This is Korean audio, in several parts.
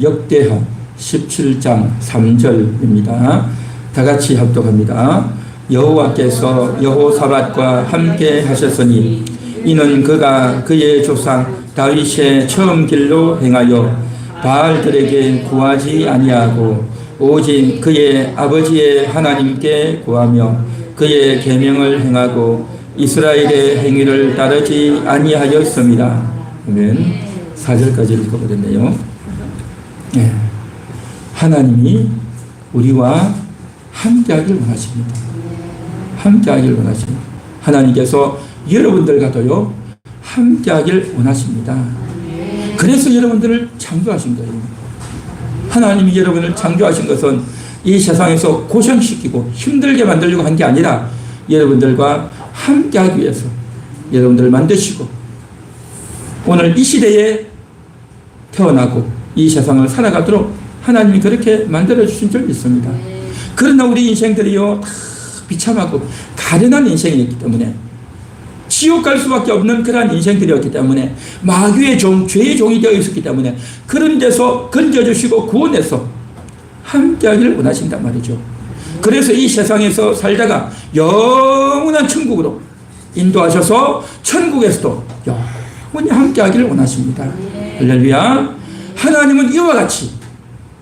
역대하 17장 3절입니다. 다 같이 합독합니다. 여호와께서 여호사밧과 함께 하셨으니 이는 그가 그의 조상 다윗의 처음 길로 행하여 바알들에게 구하지 아니하고 오직 그의 아버지의 하나님께 구하며 그의 계명을 행하고 이스라엘의 행위를 따르지 아니하였습니다. 아멘. 4절까지 읽어보겠네요. 네. 하나님이 우리와 함께하길 원하십니다. 함께하길 원하십니다. 하나님께서 여러분들과도요 함께하길 원하십니다. 그래서 여러분들을 창조하신 거예요. 하나님이 여러분을 창조하신 것은 이 세상에서 고생시키고 힘들게 만들려고 한 게 아니라 여러분들과 함께하기 위해서 여러분들을 만드시고 오늘 이 시대에 태어나고 이 세상을 살아가도록 하나님이 그렇게 만들어주신 줄 믿습니다. 그러나 우리 인생들이요 다 비참하고 가련한 인생이었기 때문에 지옥 갈 수밖에 없는 그러한 인생들이었기 때문에 마귀의 종, 죄의 종이 되어 있었기 때문에 그런 데서 건져주시고 구원해서 함께하기를 원하신단 말이죠. 그래서 이 세상에서 살다가 영원한 천국으로 인도하셔서 천국에서도 영원히 함께하기를 원하십니다. 할렐루야. 하나님은 이와 같이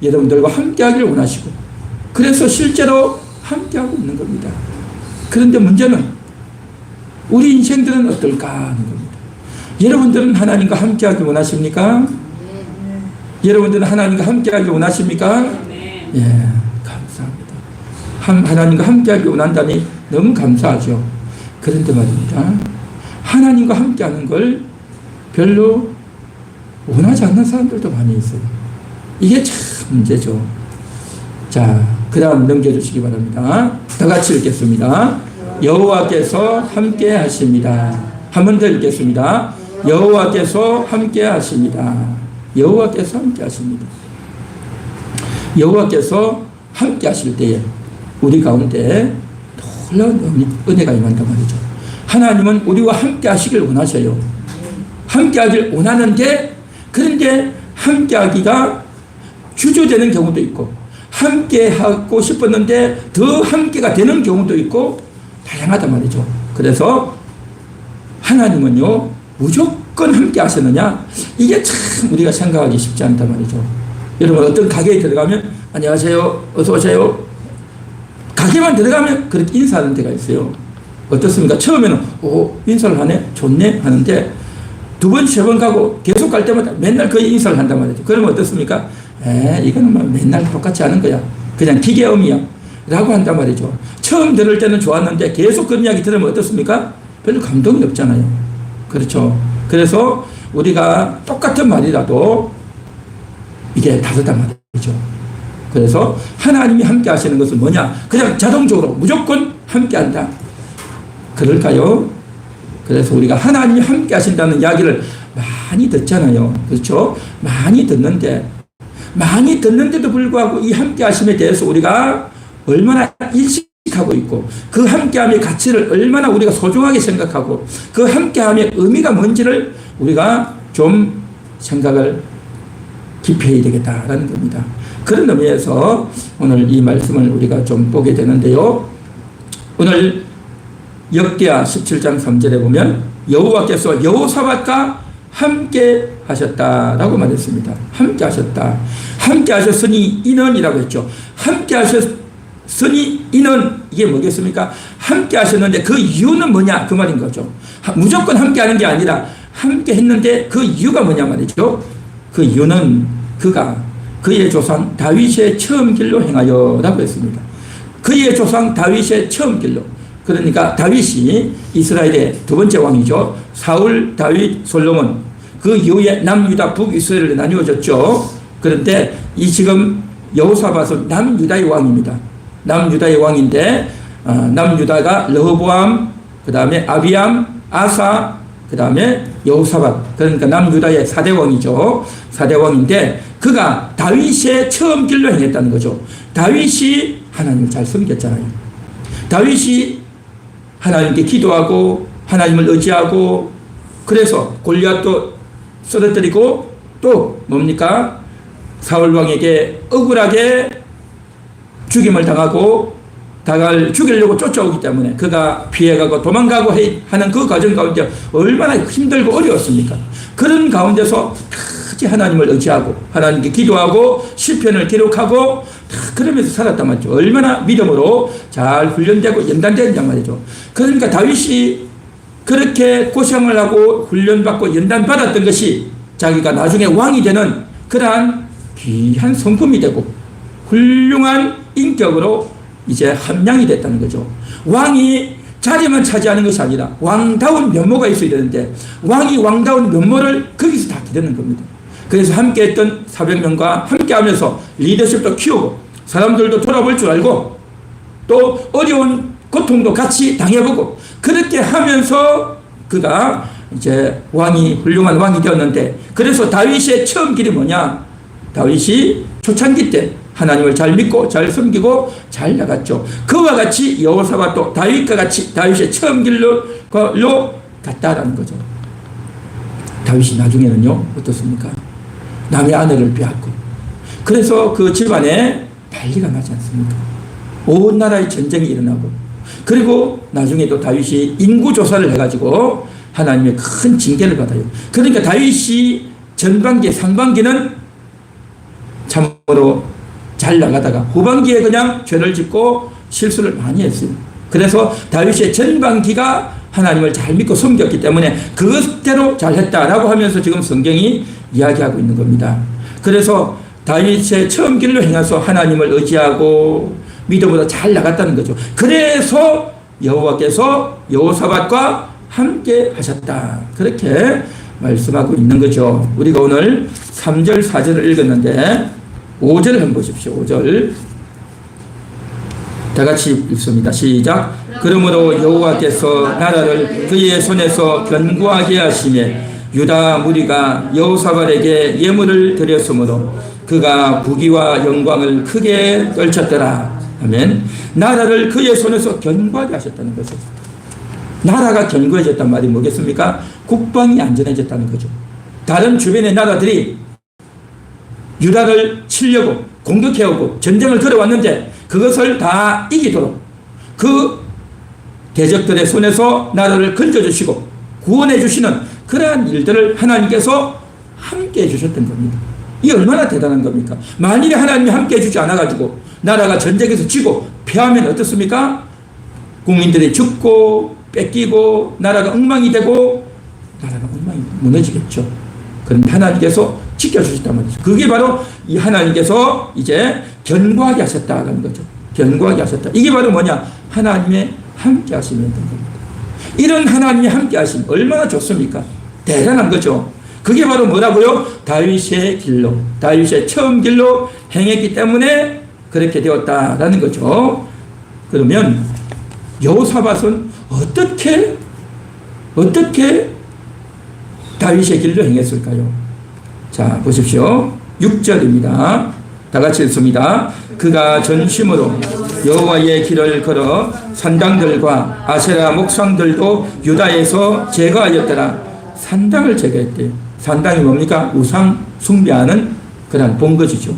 여러분들과 함께하기를 원하시고 그래서 실제로 함께하고 있는 겁니다. 그런데 문제는 우리 인생들은 어떨까 하는 겁니다. 여러분들은 하나님과 함께하기 원하십니까? 여러분들은 하나님과 함께하기 원하십니까? 예, 감사합니다. 하나님과 함께하기 원한다니 너무 감사하죠. 그런데 말입니다. 하나님과 함께하는 걸 별로 원하지 않는 사람들도 많이 있어요. 이게 참 문제죠. 자, 그 다음 넘겨주시기 바랍니다. 다 같이 읽겠습니다. 여호와께서 함께 하십니다. 한 번 더 읽겠습니다. 여호와께서 함께 하십니다. 여호와께서 함께 하십니다. 여호와께서 함께 하실 때에 우리 가운데 놀라운 은혜가 임한단 말이죠. 하나님은 우리와 함께 하시길 원하셔요. 함께 하길 원하는데 그런데 함께 하기가 주저되는 경우도 있고 함께 하고 싶었는데 더 함께가 되는 경우도 있고 다양하단 말이죠. 그래서 하나님은요 무조건 함께 하시느냐 이게 참 우리가 생각하기 쉽지 않단 말이죠. 여러분 어떤 가게에 들어가면 안녕하세요 어서 오세요 가게만 들어가면 그렇게 인사하는 데가 있어요. 어떻습니까? 처음에는 오 인사를 하네 좋네 하는데 두 번 세 번 가고 계속 갈 때마다 맨날 거의 인사를 한단 말이죠. 그러면 어떻습니까? 이거는 뭐 맨날 똑같이 하는 거야. 그냥 기계음이야 라고 한단 말이죠. 처음 들을 때는 좋았는데 계속 그 이야기 들으면 어떻습니까? 별로 감동이 없잖아요. 그렇죠. 그래서 우리가 똑같은 말이라도 이게 다르단 말이죠. 그래서 하나님이 함께 하시는 것은 뭐냐? 그냥 자동적으로 무조건 함께 한다. 그럴까요? 그래서 우리가 하나님이 함께 하신다는 이야기를 많이 듣잖아요. 그렇죠? 많이 듣는데도 불구하고 이 함께 하심에 대해서 우리가 얼마나 인식하고 있고 그 함께함의 가치를 얼마나 우리가 소중하게 생각하고 그 함께함의 의미가 뭔지를 우리가 좀 생각을 깊이 해야 되겠다라는 겁니다. 그런 의미에서 오늘 이 말씀을 우리가 좀 보게 되는데요. 오늘 역대하 17장 3절에 보면 여호와께서 여호사밧과 함께 하셨다라고 말했습니다. 함께 하셨다. 함께 하셨으니 이는이라고 했죠. 함께 하셨으니 이는 이게 뭐겠습니까? 함께 하셨는데 그 이유는 뭐냐 그 말인 거죠. 무조건 함께 하는 게 아니라 함께 했는데 그 이유가 뭐냐 말이죠. 그 이유는 그가 그의 조상 다윗의 처음 길로 행하여 라고 했습니다. 그의 조상 다윗의 처음 길로 그러니까 다윗이 이스라엘의 두 번째 왕이죠. 사울, 다윗, 솔로몬 그 이후에 남유다, 북이스라엘로 나뉘어졌죠. 그런데 이 지금 여호사밧은 남유다의 왕입니다. 남유다의 왕인데 남유다가 르호보암, 그 다음에 아비암, 아사, 그 다음에 여호사밧 그러니까 남유다의 4대 왕이죠. 4대 왕인데 그가 다윗의 처음 길로 행했다는 거죠. 다윗이 하나님을 잘 섬겼잖아요. 다윗이 하나님께 기도하고 하나님을 의지하고 그래서 골리앗도 쓰러뜨리고 또 뭡니까? 사울 왕에게 억울하게 죽임을 당하고 죽이려고 쫓아오기 때문에 그가 피해가고 도망가고 하는 그 과정 가운데 얼마나 힘들고 어려웠습니까? 그런 가운데서 끝까지 하나님을 의지하고 하나님께 기도하고 시편을 기록하고 그러면서 살았단 말이죠. 얼마나 믿음으로 잘 훈련되고 연단되었냐 말이죠. 그러니까 다윗이 그렇게 고생을 하고 훈련받고 연단받았던 것이 자기가 나중에 왕이 되는 그러한 귀한 성품이 되고 훌륭한 인격으로 이제 함량이 됐다는 거죠. 왕이 자리만 차지하는 것이 아니라 왕다운 면모가 있어야 되는데 왕이 왕다운 면모를 거기서 다 기르는 겁니다. 그래서 함께 했던 400명과 함께 하면서 리더십도 키우고 사람들도 돌아볼 줄 알고 또 어려운 고통도 같이 당해보고 그렇게 하면서 그가 이제 훌륭한 왕이 되었는데 그래서 다윗의 처음 길이 뭐냐? 다윗이 초창기 때 하나님을 잘 믿고 잘 섬기고 잘 나갔죠. 그와 같이 여호사밧도 다윗과 같이 다윗의 처음 길로 갔다라는 거죠. 다윗이 나중에는요 어떻습니까? 남의 아내를 빼앗고 그래서 그 집안에 난리가 나지 않습니까? 온 나라의 전쟁이 일어나고 그리고 나중에도 다윗이 인구조사를 해가지고 하나님의 큰 징계를 받아요. 그러니까 다윗이 전반기 상반기는 참으로 잘 나가다가 후반기에 그냥 죄를 짓고 실수를 많이 했어요. 그래서 다윗의 전반기가 하나님을 잘 믿고 섬겼기 때문에 그것대로 잘했다라고 하면서 지금 성경이 이야기하고 있는 겁니다. 그래서 다윗의 처음 길로 행해서 하나님을 의지하고 믿음으로 잘 나갔다는 거죠. 그래서 여호와께서 여호사밧과 함께 하셨다. 그렇게 말씀하고 있는 거죠. 우리가 오늘 3절 4절을 읽었는데 5절을 한번 보십시오. 5절 다 같이 읽습니다. 시작. 그러므로 여호와께서 나라를 그의 손에서 견고하게 하시매 유다 무리가 여호사밧에게 예물을 드렸으므로 그가 부귀와 영광을 크게 떨쳤더라. 아멘. 나라를 그의 손에서 견고하게 하셨다는 거죠. 나라가 견고해졌단 말이 뭐겠습니까? 국방이 안전해졌다는 거죠. 다른 주변의 나라들이 유다를 치려고 공격해오고 전쟁을 걸어왔는데 그것을 다 이기도록 그 대적들의 손에서 나라를 건져주시고 구원해 주시는 그러한 일들을 하나님께서 함께 해주셨던 겁니다. 이게 얼마나 대단한 겁니까? 만일에 하나님이 함께 해주지 않아가지고 나라가 전쟁에서 지고 패하면 어떻습니까? 국민들이 죽고 뺏기고 나라가 엉망이 되고 나라가 엉망이 무너지겠죠. 그런데 하나님께서 지켜주셨단 말이죠. 그게 바로 이 하나님께서 이제 견고하게 하셨다는 거죠. 견고하게 하셨다. 이게 바로 뭐냐? 하나님의 함께 하심이었던 겁니다. 이런 하나님의 함께 하심 얼마나 좋습니까? 대단한 거죠. 그게 바로 뭐라고요? 다윗의 길로, 다윗의 처음 길로 행했기 때문에 그렇게 되었다라는 거죠. 그러면 여호사밧은 어떻게 다윗의 길로 행했을까요? 자, 보십시오. 6절입니다. 다 같이 읽습니다. 그가 전심으로 여호와의 길을 걸어 산당들과 아세라 목상들도 유다에서 제거하였더라. 산당을 제거했대요. 산당이 뭡니까? 우상 숭배하는 그런 본거지죠.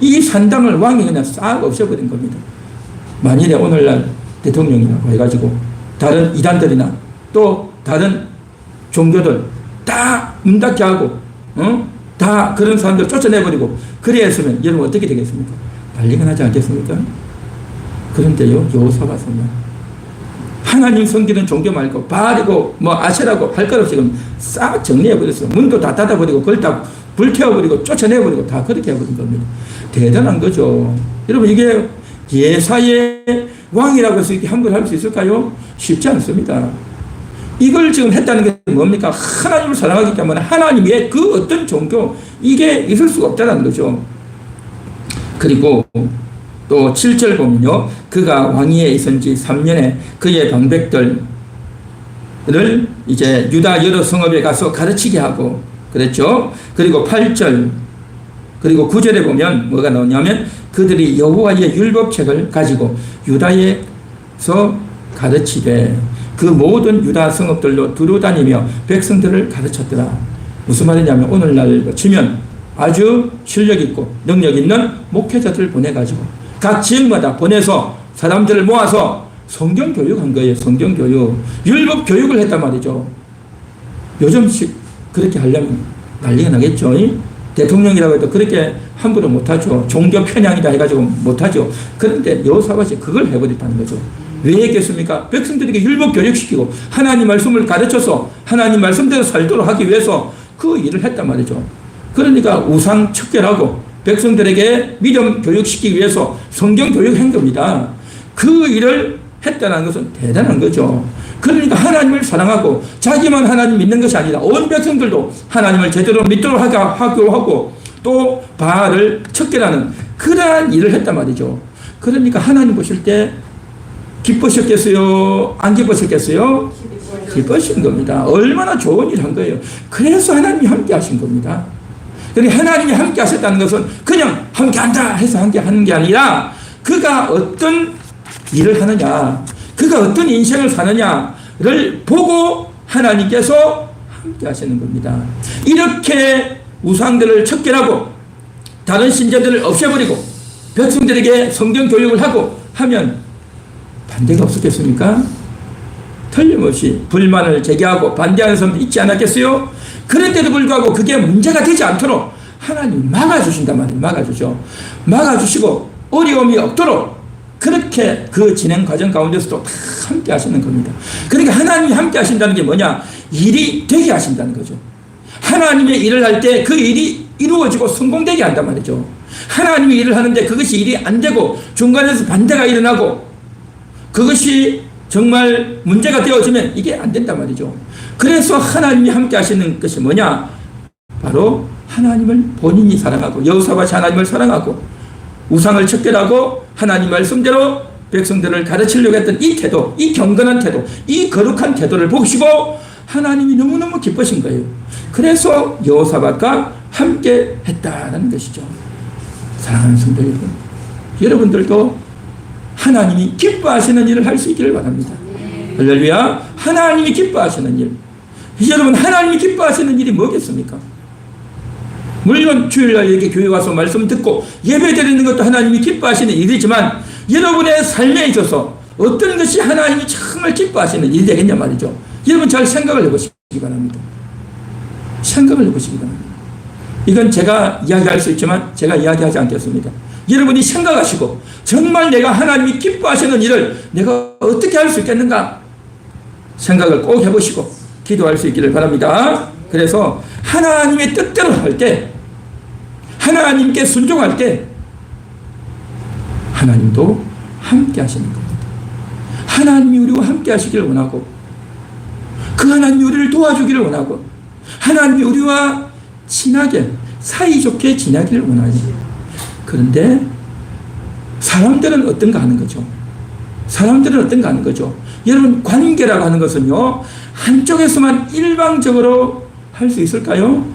이 산당을 왕이 그냥 싹 없애버린 겁니다. 만일에 오늘날 대통령이라고 해가지고 다른 이단들이나 또 다른 종교들 다 문 닫게 하고 다 그런 사람들 쫓아내버리고 그래 했으면 여러분 어떻게 되겠습니까? 난리가 나지 않겠습니까? 그런데요, 여호사밧은요, 하나님 섬기는 종교 말고 바알이고 뭐 아세라고 할 것 없이 싹 정리해버렸어요. 문도 다 닫아버리고 그걸 다 불태워버리고 쫓아내버리고 다 그렇게 해버린 겁니다. 대단한 거죠. 여러분 이게 예사의 왕이라고 해서 이렇게 함부로 할 수 있을까요? 쉽지 않습니다. 이걸 지금 했다는 게 뭡니까? 하나님을 사랑하기 때문에 하나님의 그 어떤 종교 이게 있을 수가 없다는 거죠. 그리고 또 7절 보면요, 그가 왕위에 있은 지 3년에 그의 방백들을 이제 유다 여러 성읍에 가서 가르치게 하고 그랬죠. 그리고 8절 그리고 9절에 보면 뭐가 나오냐면 그들이 여호와의 율법책을 가지고 유다에서 가르치되 그 모든 유다 성읍들로 두루 다니며 백성들을 가르쳤더라. 무슨 말이냐면 오늘날 치면 아주 실력 있고 능력 있는 목회자들을 보내가지고 각 지역마다 보내서 사람들을 모아서 성경 교육한 거예요. 성경 교육. 율법 교육을 했단 말이죠. 요즘식 그렇게 하려면 난리가 나겠죠. 대통령이라고 해도 그렇게 함부로 못하죠. 종교 편향이다 해가지고 못하죠. 그런데 여호사밧이 그걸 해버렸다는 거죠. 왜 했겠습니까? 백성들에게 율법 교육시키고 하나님 말씀을 가르쳐서 하나님 말씀대로 살도록 하기 위해서 그 일을 했단 말이죠. 그러니까 우상 척결하고 백성들에게 믿음 교육시키기 위해서 성경 교육한 겁니다. 그 일을 했다는 것은 대단한 거죠. 그러니까 하나님을 사랑하고 자기만 하나님 믿는 것이 아니라 온 백성들도 하나님을 제대로 믿도록 하고 또 바알을 척결하는 그러한 일을 했단 말이죠. 그러니까 하나님 보실 때 기쁘셨겠어요? 안 기쁘셨겠어요? 기쁘신 겁니다. 얼마나 좋은 일을 한 거예요. 그래서 하나님이 함께 하신 겁니다. 그러니까 하나님이 함께 하셨다는 것은 그냥 함께 한다 해서 함께 하는 게 아니라 그가 어떤 일을 하느냐, 그가 어떤 인생을 사느냐를 보고 하나님께서 함께 하시는 겁니다. 이렇게 우상들을 척결하고 다른 신자들을 없애버리고 백성들에게 성경 교육을 하고 하면 반대가 없었겠습니까? 틀림없이 불만을 제기하고 반대하는 사람도 있지 않았겠어요? 그런데도 불구하고 그게 문제가 되지 않도록 하나님 막아주신단 말이에요. 막아주죠. 막아주시고 어려움이 없도록 그렇게 그 진행 과정 가운데서도 다 함께 하시는 겁니다. 그러니까 하나님이 함께 하신다는 게 뭐냐? 일이 되게 하신다는 거죠. 하나님의 일을 할 때 그 일이 이루어지고 성공되게 한단 말이죠. 하나님이 일을 하는데 그것이 일이 안 되고 중간에서 반대가 일어나고 그것이 정말 문제가 되어지면 이게 안 된단 말이죠. 그래서 하나님이 함께 하시는 것이 뭐냐? 바로 하나님을 본인이 사랑하고 여호사밧이 하나님을 사랑하고 우상을 척결하고 하나님 말씀대로 백성들을 가르치려고 했던 이 태도, 이 경건한 태도, 이 거룩한 태도를 보시고 하나님이 너무너무 기쁘신 거예요. 그래서 여호사밧과 함께 했다는 것이죠. 사랑하는 성도 여러분, 여러분들도 하나님이 기뻐하시는 일을 할 수 있기를 바랍니다. 할렐루야. 하나님이 기뻐하시는 일. 여러분, 하나님이 기뻐하시는 일이 뭐겠습니까? 물론 주일날 이렇게 교회 와서 말씀 듣고 예배 드리는 것도 하나님이 기뻐하시는 일이지만 여러분의 삶에 있어서 어떤 것이 하나님이 정말 기뻐하시는 일이 되겠냐 말이죠. 여러분 잘 생각을 해보시기 바랍니다. 생각을 해보시기 바랍니다. 이건 제가 이야기할 수 있지만 제가 이야기하지 않겠습니다. 여러분이 생각하시고 정말 내가 하나님이 기뻐하시는 일을 내가 어떻게 할 수 있겠는가 생각을 꼭 해보시고 기도할 수 있기를 바랍니다. 그래서 하나님의 뜻대로 할 때, 하나님께 순종할 때 하나님도 함께 하시는 겁니다. 하나님이 우리와 함께 하시기를 원하고 그 하나님이 우리를 도와주기를 원하고 하나님이 우리와 친하게 사이좋게 지내기를 원하죠. 그런데 사람들은 어떤가 하는 거죠. 사람들은 어떤가 하는 거죠. 여러분, 관계라고 하는 것은요, 한쪽에서만 일방적으로 할 수 있을까요?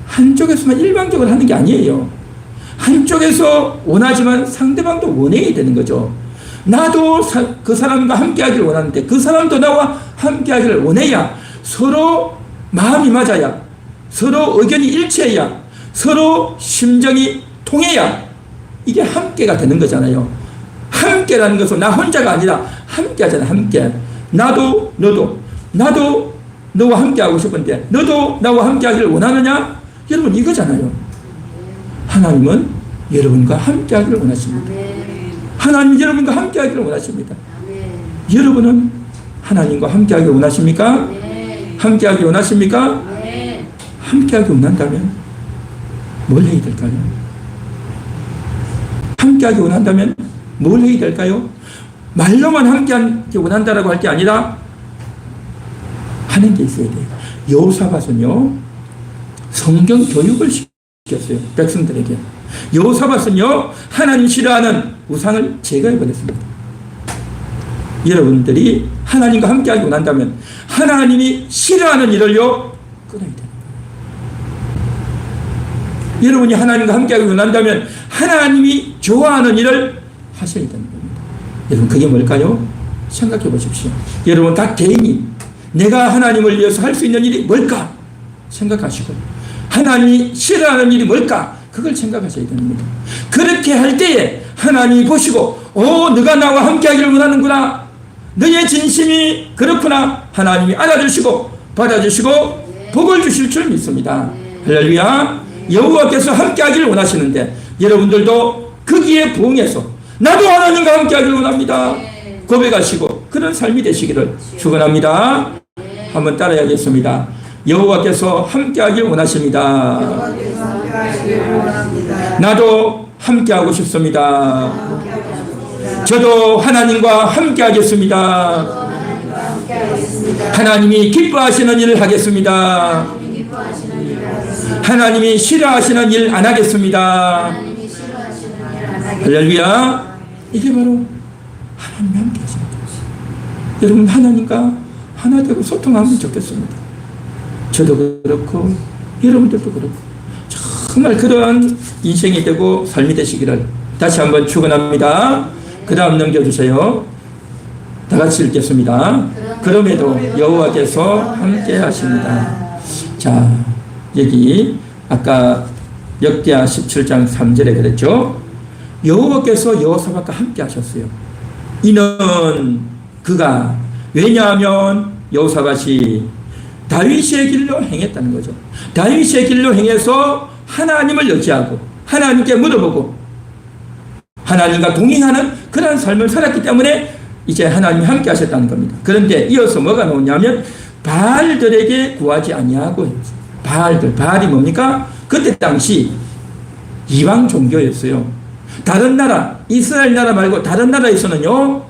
한쪽에서만 일방적으로 하는 게 아니에요. 한쪽에서 원하지만 상대방도 원해야 되는 거죠. 나도 그 사람과 함께 하기를 원하는데 그 사람도 나와 함께 하기를 원해야 서로 마음이 맞아야 서로 의견이 일치해야 서로 심정이 통해야 이게 함께가 되는 거잖아요. 함께라는 것은 나 혼자가 아니라 함께 하잖아요. 함께. 나도 너도 나도 너와 함께 하고 싶은데 너도 나와 함께 하기를 원하느냐? 여러분 이거잖아요. 하나님은 여러분과 함께 하기를 원하십니다. 하나님은 여러분과 함께 하기를 원하십니다. 여러분은 하나님과 함께 하기를 원하십니까? 함께 하기를 원하십니까? 함께 하기를 원한다면 뭘 해야 될까요? 함께 하기를 원한다면 뭘 해야 될까요? 말로만 함께 하기를 원한다라고 할 게 아니라 하는 게 있어야 돼요. 여호사밧은요, 성경 교육을 시켰어요. 백성들에게. 여호사밧은요, 하나님 싫어하는 우상을 제거해버렸습니다. 여러분들이 하나님과 함께하기 원한다면 하나님이 싫어하는 일을요, 끊어야 됩니다. 여러분이 하나님과 함께하기 원한다면 하나님이 좋아하는 일을 하셔야 되는 겁니다. 여러분, 그게 뭘까요? 생각해 보십시오. 여러분, 각 개인이 내가 하나님을 위해서 할 수 있는 일이 뭘까? 생각하시고 하나님이 싫어하는 일이 뭘까? 그걸 생각하셔야 됩니다. 그렇게 할 때에 하나님이 보시고 너가 나와 함께하기를 원하는구나, 너의 진심이 그렇구나, 하나님이 알아주시고 받아주시고 복을 주실 줄 믿습니다. 할렐루야. 여호와께서 함께하기를 원하시는데 여러분들도 거기에 부응해서 나도 하나님과 함께하기를 원합니다 고백하시고 그런 삶이 되시기를 축원합니다. 한번 따라해야겠습니다. 여호와께서 함께하길 원하십니다. 나도 함께하고 싶습니다. 저도 하나님과 함께하겠습니다. 하나님이 기뻐하시는 일을 하겠습니다. 하나님이 싫어하시는 일 안 하겠습니다. 할렐루야. 이게 바로 하나님과 함께 하시는 것입니다. 여러분, 하나님과 하나 되고 소통하면 좋겠습니다. 저도 그렇고 여러분들도 그렇고 정말 그런 인생이 되고 삶이 되시기를 다시 한번 축원합니다. 그 다음 넘겨주세요. 다 같이 읽겠습니다. 그럼에도 여호와께서 함께 하십니다. 자, 여기 아까 역대하 17장 3절에 그랬죠. 여호와께서 여호사밧과 함께 하셨어요. 이는 그가, 왜냐하면 여호사밧이 다윗의 길로 행했다는 거죠. 다윗의 길로 행해서 하나님을 의지하고 하나님께 물어보고 하나님과 동행하는 그런 삶을 살았기 때문에 이제 하나님이 함께 하셨다는 겁니다. 그런데 이어서 뭐가 나오냐면 바알들에게 구하지 아니하고, 바알이 뭡니까? 그때 당시 이방 종교였어요. 다른 나라, 이스라엘 나라 말고 다른 나라에서는요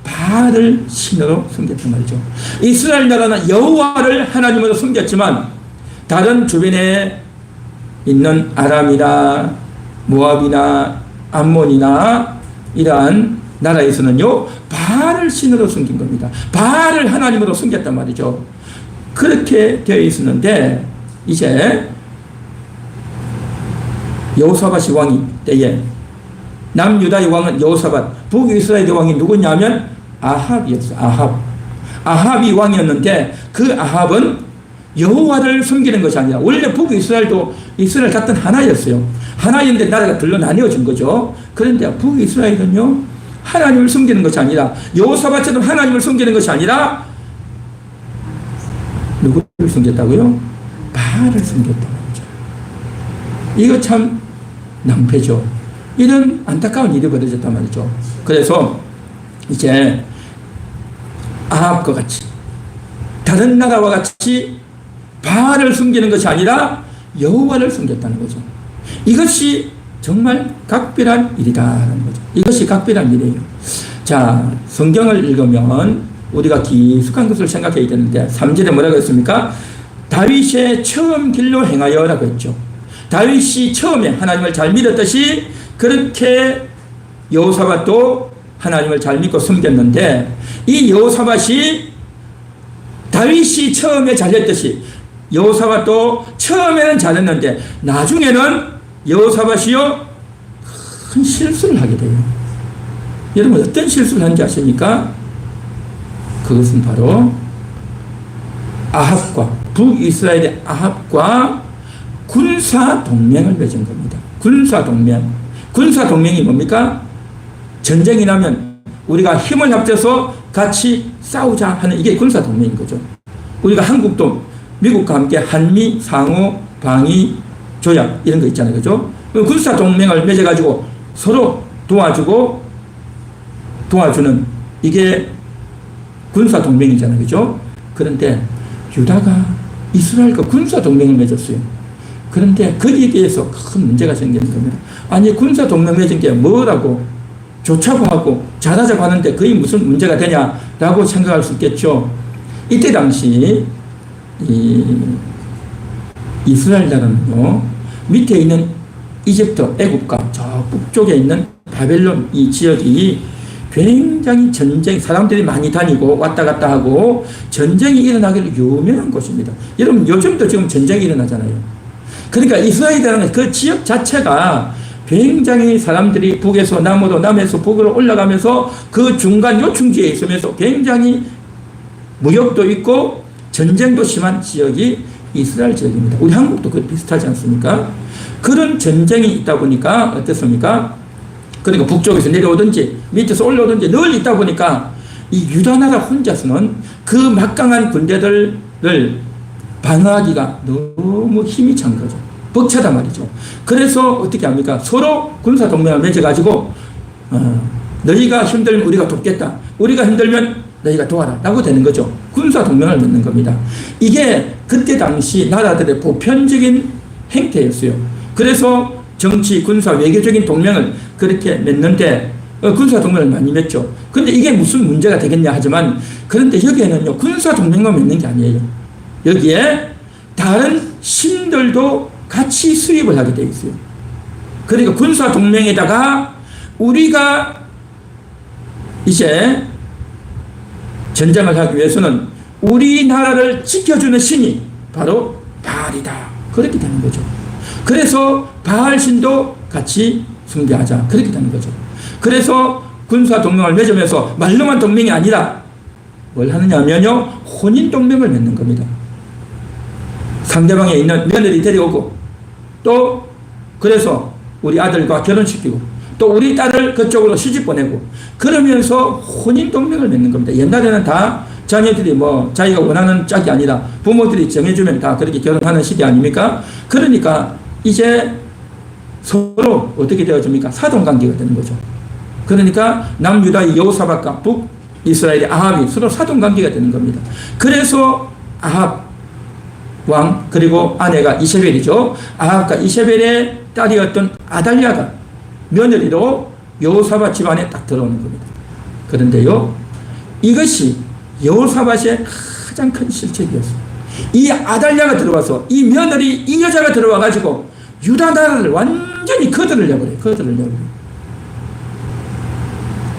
바알을 신으로 섬겼단 말이죠. 이스라엘 나라는 여호와를 하나님으로 섬겼지만 다른 주변에 있는 아람이나 모압이나 암몬이나 이러한 나라에서는요 바알을 신으로 섬긴 겁니다. 바알을 하나님으로 섬겼단 말이죠. 그렇게 되어 있었는데 이제 여호사밧이 왕이 때에 남유다의 왕은 여호사밧, 북이스라엘의 왕이 누구냐면 아합이었어요. 아합이 왕이었는데 그 아합은 여호와를 섬기는 것이 아니라, 원래 북이스라엘도 이스라엘 같은 하나였어요. 하나였는데 나라가 둘러 나뉘어진 거죠. 그런데 북이스라엘은요 하나님을 섬기는 것이 아니라, 여호사밧처럼 하나님을 섬기는 것이 아니라 누구를 섬겼다고요? 바알을 섬겼다는 거죠. 이거 참 낭패죠. 이런 안타까운 일이 벌어졌단 말이죠. 그래서 이제 아합과 같이 다른 나라와 같이 바알을 섬기는 것이 아니라 여호와를 섬겼다는 거죠. 이것이 정말 각별한 일이다라는 거죠. 이것이 각별한 일이에요. 자, 성경을 읽으면 우리가 깊숙한 것을 생각해야 되는데 3절에 뭐라고 했습니까? 다윗의 처음 길로 행하여라고 했죠. 다윗이 처음에 하나님을 잘 믿었듯이 그렇게 여호사밧도 하나님을 잘 믿고 섬겼는데, 이 여호사밧이 다윗이 처음에 잘했듯이 여호사밧도 처음에는 잘했는데 나중에는 여호사밧이요 큰 실수를 하게 돼요. 여러분, 어떤 실수를 한지 아십니까? 그것은 바로 아합과, 북이스라엘의 아합과 군사 동맹을 맺은 겁니다. 군사 동맹이 뭡니까? 전쟁이 나면 우리가 힘을 합쳐서 같이 싸우자 하는, 이게 군사 동맹인 거죠. 우리가 한국도 미국과 함께 한미 상호 방위 조약 이런 거 있잖아요. 그죠? 군사 동맹을 맺어가지고 서로 도와주는 이게 군사 동맹이잖아요. 그죠? 그런데 유다가 이스라엘과 군사 동맹을 맺었어요. 그런데 거기에 대해서 큰 문제가 생기는 겁니다. 아니, 군사 동맹 맺은 게 뭐라고 좋자고 하고 잘하자고 하는데 그게 무슨 문제가 되냐라고 생각할 수 있겠죠. 이때 당시 이스라엘 나라는요 밑에 있는 이집트, 애국과 저 북쪽에 있는 바벨론 이 지역이 굉장히 사람들이 많이 다니고 왔다 갔다 하고 전쟁이 일어나기로 유명한 곳입니다. 여러분, 요즘도 지금 전쟁이 일어나잖아요. 그러니까 이스라엘이라는 그 지역 자체가 굉장히 사람들이 북에서 남으로, 남에서 북으로 올라가면서 그 중간 요충지에 있으면서 굉장히 무역도 있고 전쟁도 심한 지역이 이스라엘 지역입니다. 우리 한국도 그 비슷하지 않습니까? 그런 전쟁이 있다 보니까 어떻습니까? 그러니까 북쪽에서 내려오든지 밑에서 올라오든지 늘 있다 보니까 이 유다 나라 혼자서는 그 막강한 군대들을 방어하기가 너무 힘이 찬 거죠. 벅차다 말이죠. 그래서 어떻게 합니까? 서로 군사 동맹을 맺어가지고 너희가 힘들면 우리가 돕겠다. 우리가 힘들면 너희가 도와라. 라고 되는 거죠. 군사 동맹을 맺는 겁니다. 이게 그때 당시 나라들의 보편적인 행태였어요. 그래서 정치, 군사, 외교적인 동맹을 그렇게 맺는데 군사 동맹을 많이 맺죠. 근데 이게 무슨 문제가 되겠냐 하지만 그런데 여기에는요 군사 동맹만 맺는 게 아니에요. 여기에 다른 신들도 같이 수입을 하게 되어 있어요. 그러니까 군사 동맹에다가 우리가 이제 전쟁을 하기 위해서는 우리나라를 지켜주는 신이 바로 바알이다. 그렇게 되는 거죠. 그래서 바알 신도 같이 숭배하자. 그렇게 되는 거죠. 그래서 군사 동맹을 맺으면서 말로만 동맹이 아니라 뭘 하느냐 하면요 혼인 동맹을 맺는 겁니다. 상대방에 있는 며느리 데려오고 또 그래서 우리 아들과 결혼시키고 또 우리 딸을 그쪽으로 시집 보내고 그러면서 혼인 동맹을 맺는 겁니다. 옛날에는 다 자녀들이 뭐 자기가 원하는 짝이 아니라 부모들이 정해주면 다 그렇게 결혼하는 시대 아닙니까? 그러니까 이제 서로 어떻게 되어집니까? 사돈관계가 되는 거죠. 그러니까 남유다의 여호사밧과 북이스라엘의 아합이 서로 사돈관계가 되는 겁니다. 그래서 아합 왕 그리고 아내가 이세벨이죠. 아합과 이세벨의 딸이었던 아달랴가 며느리로 여호사밧 집안에 딱 들어오는 겁니다. 그런데요 이것이 여호사밧의 가장 큰 실책이었어요. 이 아달랴가 들어와서 이 며느리 이 여자가 들어와 가지고 유다 나라를 완전히 거들을 내버려요.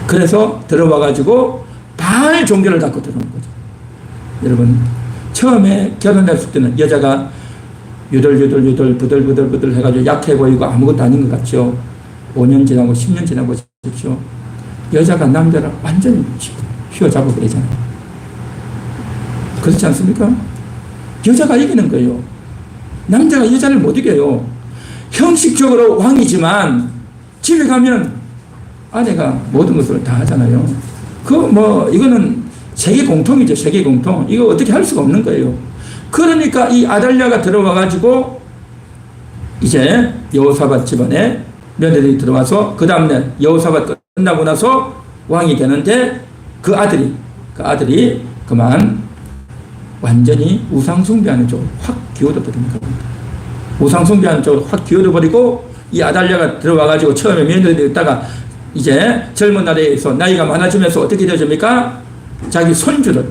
그래서 들어와 가지고 바알 종교를 갖고 들어오는 거죠. 여러분 처음에 결혼했을 때는 여자가 유덜유덜 부들부들 해가지고 약해 보이고 아무것도 아닌 것 같죠. 5년 지나고 10년 지나고 보십시오. 여자가 남자를 완전히 휘어잡아 버리잖아요. 그렇지 않습니까? 여자가 이기는 거예요. 남자가 여자를 못 이겨요. 형식적으로 왕이지만 집에 가면 아내가 모든 것을 다 하잖아요. 이거는 세계 공통이죠. 세계 공통. 이거 어떻게 할 수가 없는 거예요. 그러니까 이 아달랴가 들어와가지고 이제 여호사밧 집안에 며느리 들어와서 그 다음날 여호사밧 끝나고 나서 왕이 되는데 그 아들이 그만 완전히 우상숭배하는 쪽으로 확 기울어버리는 겁니다. 우상숭배하는 쪽으로 확 기울어버리고 이 아달랴가 들어와가지고 처음에 며느리 있다가 이제 젊은 나라에서 나이가 많아지면서 어떻게 되어집니까? 자기 손주를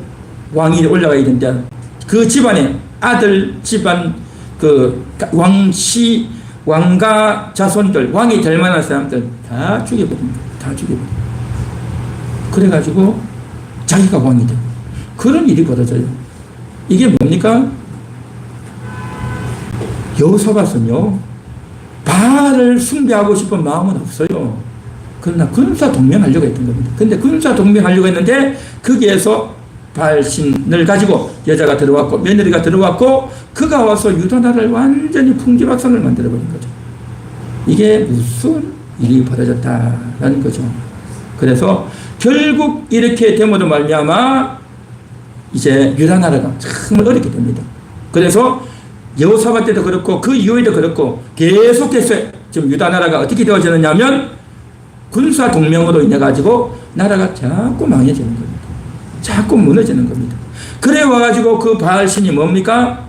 왕이 올라가야 되는데 그 집안에 아들 집안 그 왕씨 왕가 자손들 왕이 될 만한 사람들 다 죽여버립니다. 그래가지고 자기가 왕이 돼. 그런 일이 벌어져요. 이게 뭡니까? 여호사밧은요 바알을 숭배하고 싶은 마음은 없어요. 그러나 군사 동맹하려고 했던 겁니다. 근데 군사 동맹하려고 했는데 거기에서 바알신을 가지고 여자가 들어왔고 며느리가 들어왔고 그가 와서 유다 나라를 완전히 풍지박산을 만들어버린 거죠. 이게 무슨 일이 벌어졌다라는 거죠. 그래서 결국 이렇게 됨으로 말미암아 이제 유다 나라가 정말 어렵게 됩니다. 그래서 여호사밧 때도 그렇고 그 이후에도 그렇고 계속해서 지금 유다 나라가 어떻게 되어지느냐면 군사 동맹으로 인해 가지고 나라가 자꾸 망해지는 겁니다. 자꾸 무너지는 겁니다. 그래 와가지고 그 바알 신이 뭡니까?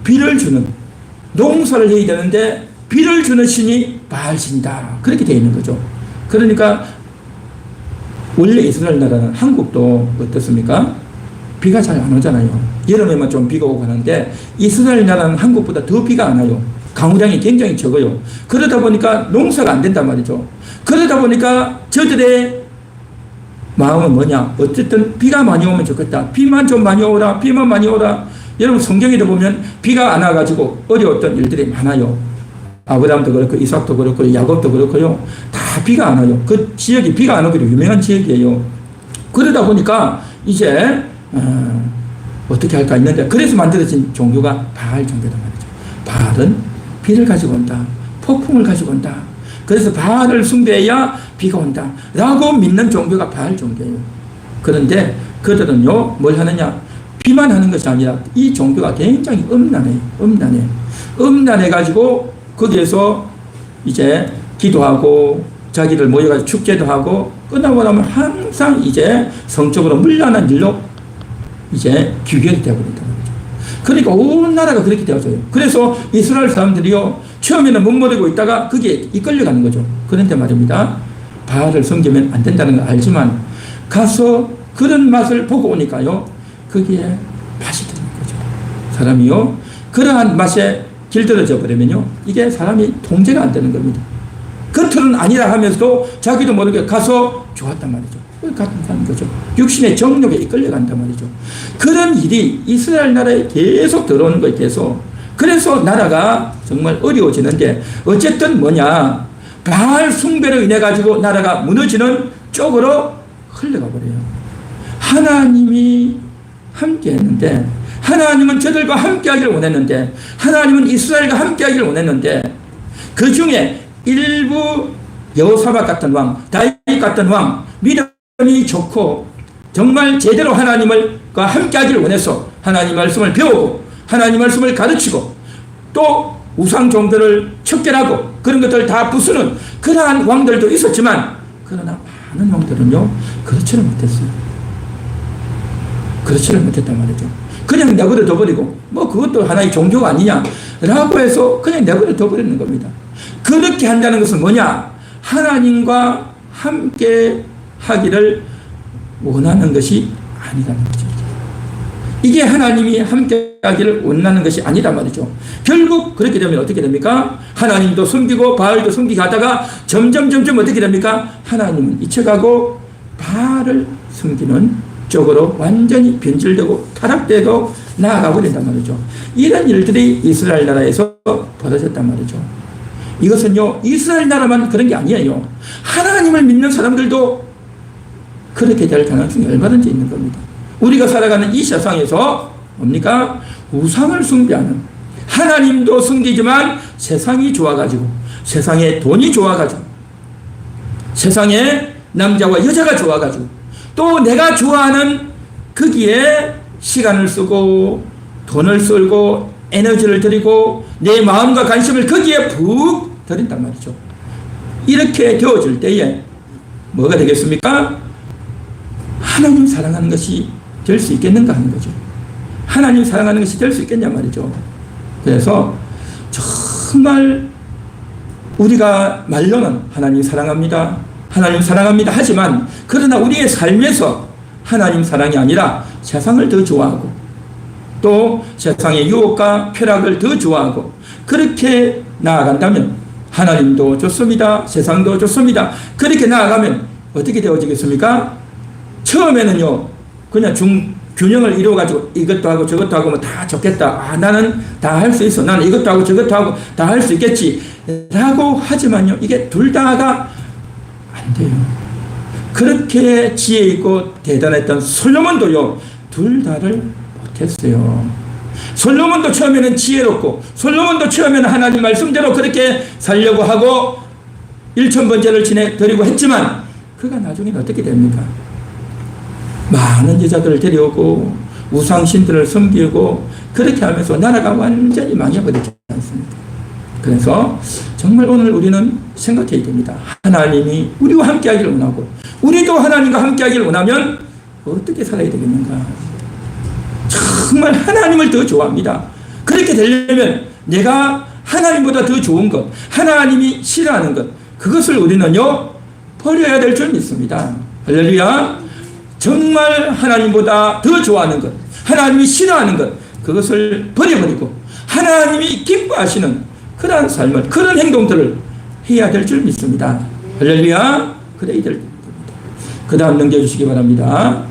비를 주는 농사를 해야 되는데 비를 주는 신이 바알 신이다. 그렇게 되어 있는 거죠. 그러니까 원래 이스라엘 나라는 한국도 어떻습니까? 비가 잘 안 오잖아요. 여름에만 좀 비가 오고 하는데 이스라엘 나라는 한국보다 더 비가 안 와요. 강우량이 굉장히 적어요. 그러다 보니까 농사가 안 된단 말이죠. 그러다 보니까 저들의 마음은 뭐냐? 어쨌든 비가 많이 오면 좋겠다. 비만 좀 많이 오라. 비만 많이 오라. 여러분 성경에도 보면 비가 안 와가지고 어려웠던 일들이 많아요. 아브라함도 그렇고 이삭도 그렇고 야곱도 그렇고요. 다 비가 안 와요. 그 지역이 비가 안 오기로 유명한 지역이에요. 그러다 보니까 이제 어떻게 할까 했는데, 그래서 만들어진 종교가 바알 종교다 말이죠. 바알은 비를 가지고 온다. 폭풍을 가지고 온다. 그래서 바알을 숭배해야 비가 온다. 라고 믿는 종교가 바알 종교예요. 그런데 그들은요, 뭘 하느냐? 비만 하는 것이 아니라 이 종교가 굉장히 음란해가지고 거기에서 이제 기도하고 자기들 모여가지고 축제도 하고 끝나고 나면 항상 이제 성적으로 문란한 일로 이제 귀결이 되어버린다. 그러니까 온 나라가 그렇게 되어져요. 그래서 이스라엘 사람들이요, 처음에는 못 모르고 있다가 거기에 이끌려가는 거죠. 그런데 말입니다. 바알을 섬기면 안 된다는 걸 알지만 가서 그런 맛을 보고 오니까요, 거기에 맛이 드는 거죠. 사람이요, 그러한 맛에 길들여져 버리면요, 이게 사람이 통제가 안 되는 겁니다. 겉으로는 아니라 하면서도 자기도 모르게 가서 좋았단 말이죠. 가는 거죠. 육신의 정욕에 이끌려간단 말이죠. 그런 일이 이스라엘 나라에 계속 들어오는 거에 대해서, 그래서 나라가 정말 어려워지는데, 어쨌든 뭐냐, 바알 숭배로 인해 가지고 나라가 무너지는 쪽으로 흘러가 버려요. 하나님이 함께 했는데, 하나님은 저들과 함께 하기를 원했는데, 하나님은 이스라엘과 함께 하기를 원했는데, 그 중에 일부 여호사밧 같은 왕, 다윗 같은 왕, 믿음이 좋고 정말 제대로 하나님과 함께 하기를 원해서 하나님 말씀을 배우고 하나님 말씀을 가르치고 또 우상 종교를 척결하고 그런 것들 다 부수는 그러한 왕들도 있었지만, 그러나 많은 왕들은요, 그렇지는 못했어요. 그렇지를 못했단 말이죠. 그냥 내버려 둬버리고, 뭐 그것도 하나의 종교가 아니냐라고 해서 그냥 내버려 둬버리는 겁니다. 그렇게 한다는 것은 뭐냐? 하나님과 함께 하기를 원하는 것이 아니라는 거죠. 이게 하나님이 함께 하기를 원하는 것이 아니다 말이죠. 결국 그렇게 되면 어떻게 됩니까? 하나님도 숨기고 바알도 숨기게 하다가 점점 어떻게 됩니까? 하나님은 잊혀가고 바알을 숨기는 쪽으로 완전히 변질되고 타락되고 나아가 버린단 말이죠. 이런 일들이 이스라엘 나라에서 벌어졌단 말이죠. 이것은요, 이스라엘 나라만 그런 게 아니에요. 하나님을 믿는 사람들도 그렇게 될 가능성이 얼마든지 있는 겁니다. 우리가 살아가는 이 세상에서 뭡니까? 우상을 숭배하는, 하나님도 숨기지만 세상이 좋아가지고, 세상에 돈이 좋아가지고, 세상에 남자와 여자가 좋아가지고, 또 내가 좋아하는 거기에 시간을 쓰고 돈을 쓰고 에너지를 들이고 내 마음과 관심을 거기에 푹 들인단 말이죠. 이렇게 되어질 때에 뭐가 되겠습니까? 하나님 사랑하는 것이 될 수 있겠는가 하는 거죠. 하나님 사랑하는 것이 될 수 있겠냐 말이죠. 그래서 정말 우리가 말로는 하나님 사랑합니다, 하나님 사랑합니다 하지만, 그러나 우리의 삶에서 하나님 사랑이 아니라 세상을 더 좋아하고 또 세상의 유혹과 쾌락을 더 좋아하고 그렇게 나아간다면, 하나님도 좋습니다, 세상도 좋습니다, 그렇게 나아가면 어떻게 되어지겠습니까? 처음에는요, 그냥 균형을 이루어가지고 이것도 하고 저것도 하고 뭐 다 좋겠다, 나는 다 할 수 있어, 나는 이것도 하고 저것도 하고 다 할 수 있겠지 라고 하지만요, 이게 둘 다가 안 돼요. 그렇게 지혜 있고 대단했던 솔로몬도요, 둘 다를 못했어요. 솔로몬도 처음에는 지혜롭고, 솔로몬도 처음에는 하나님 말씀대로 그렇게 살려고 하고 1000번제를 드리고 했지만, 그가 나중에는 어떻게 됩니까? 많은 여자들을 데려오고 우상신들을 섬기고 그렇게 하면서 나라가 완전히 망해버리지 않습니까? 그래서 정말 오늘 우리는 생각해야 됩니다. 하나님이 우리와 함께 하기를 원하고 우리도 하나님과 함께 하기를 원하면 어떻게 살아야 되겠는가? 정말 하나님을 더 좋아합니다. 그렇게 되려면 내가 하나님보다 더 좋은 것, 하나님이 싫어하는 것, 그것을 우리는요, 버려야 될 줄 믿습니다. 할렐루야. 정말 하나님보다 더 좋아하는 것, 하나님이 싫어하는 것, 그것을 버려버리고 하나님이 기뻐하시는 그러한 삶을, 그런 행동들을 해야 될 줄 믿습니다. 할렐루야. 그래야 될 겁니다. 그 다음 넘겨주시기 바랍니다.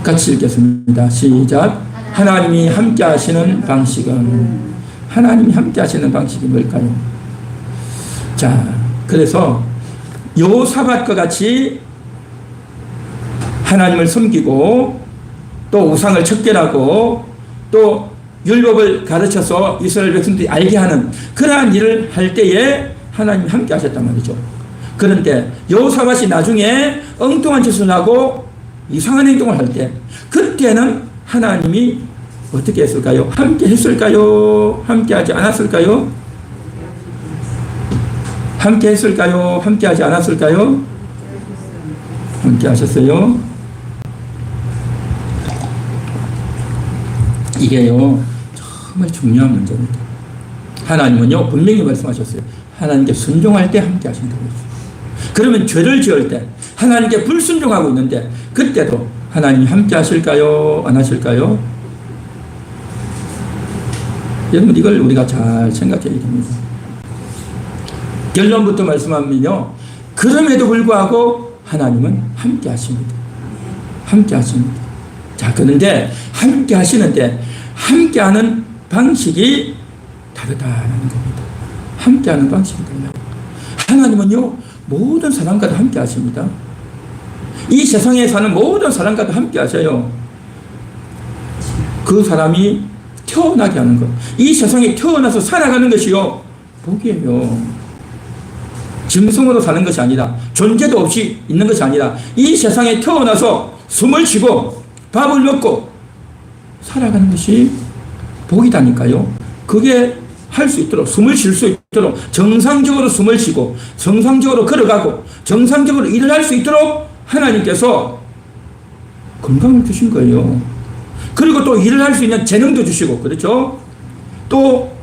같이 읽겠습니다. 시작. 하나님이 함께 하시는 방식은, 하나님이 함께 하시는 방식이 뭘까요? 자, 그래서 여호사밧과 같이 하나님을 섬기고 또 우상을 척결하고 또 율법을 가르쳐서 이스라엘 백성들이 알게 하는 그러한 일을 할 때에 하나님이 함께 하셨단 말이죠. 그런데 여호사밧이 나중에 엉뚱한 짓을 하고 이상한 행동을 할 때 그때는 하나님이 어떻게 했을까요? 함께 했을까요? 함께 하지 않았을까요? 함께 했을까요? 함께 하지 않았을까요? 함께 하셨어요. 이게요 정말 중요한 문제입니다. 하나님은요 분명히 말씀하셨어요. 하나님께 순종할 때 함께 하신다고 했어요. 그러면 죄를 지을 때 하나님께 불순종하고 있는데 그때도 하나님이 함께 하실까요? 안 하실까요? 여러분 이걸 우리가 잘 생각해야 됩니다. 결론부터 말씀하면요 그럼에도 불구하고 하나님은 함께 하십니다. 함께 하십니다. 자, 그런데 함께 하시는데 함께 하는 방식이 다르다는 겁니다. 함께 하는 방식이 달라요. 하나님은요 모든 사람과도 함께 하십니다. 이 세상에 사는 모든 사람과도 함께 하셔요. 그 사람이 태어나게 하는 것. 이 세상에 태어나서 살아가는 것이요 복이에요. 짐승으로 사는 것이 아니라 존재도 없이 있는 것이 아니라 이 세상에 태어나서 숨을 쉬고 밥을 먹고 살아가는 것이 복이다니까요. 그게 할 수 있도록 숨을 쉴 수 있도록 정상적으로 숨을 쉬고 정상적으로 걸어가고 정상적으로 일을 할 수 있도록 하나님께서 건강을 주신 거예요. 그리고 또 일을 할 수 있는 재능도 주시고 그렇죠. 또